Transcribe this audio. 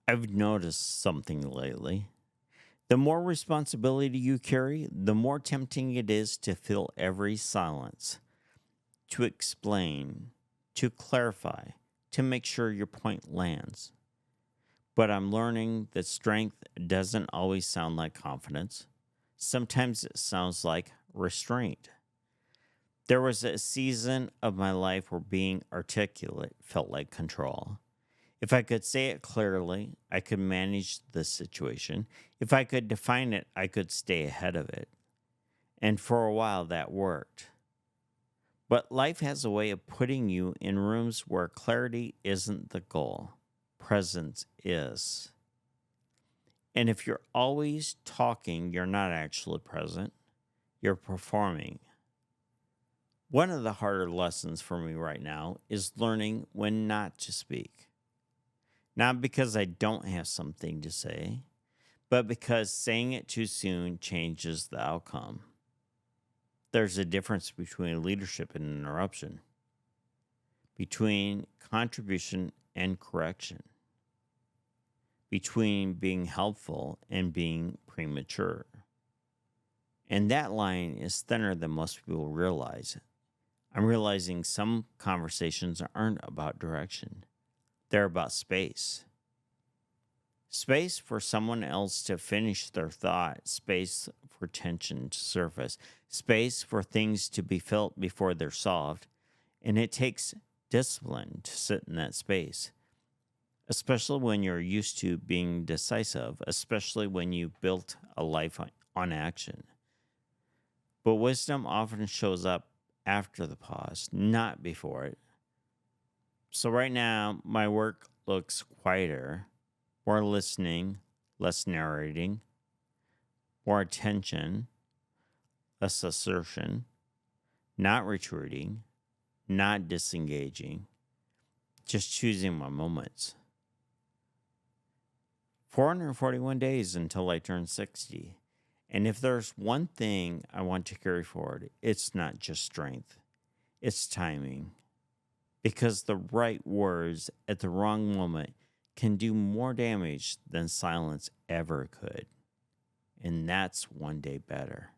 I've noticed something lately. The more responsibility you carry, the more tempting it is to fill every silence, to explain, to clarify, to make sure your point lands. But I'm learning that strength doesn't always sound like confidence. Sometimes it sounds like restraint. There was a season of my life where being articulate felt like control. If I could say it clearly, I could manage the situation. If I could define it, I could stay ahead of it. And for a while, that worked. But life has a way of putting you in rooms where clarity isn't the goal, presence is. And if you're always talking, you're not actually present, you're performing. One of the harder lessons for me right now is learning when not to speak. Not because I don't have something to say, but because saying it too soon changes the outcome. There's a difference between leadership and interruption, between contribution and correction, between being helpful and being premature. And that line is thinner than most people realize. I'm realizing some conversations aren't about direction, they're about space. Space for someone else to finish their thought, space for tension to surface, space for things to be felt before they're solved. And it takes discipline to sit in that space, especially when you're used to being decisive, especially when you built a life on action. But wisdom often shows up after the pause, not before it. So right now, my work looks quieter, more listening, less narrating, more attention, less assertion, not retreating, not disengaging, just choosing my moments. 441 days until I turn 60. And if there's one thing I want to carry forward, it's not just strength, it's timing. Because the right words at the wrong moment can do more damage than silence ever could. And that's one day better.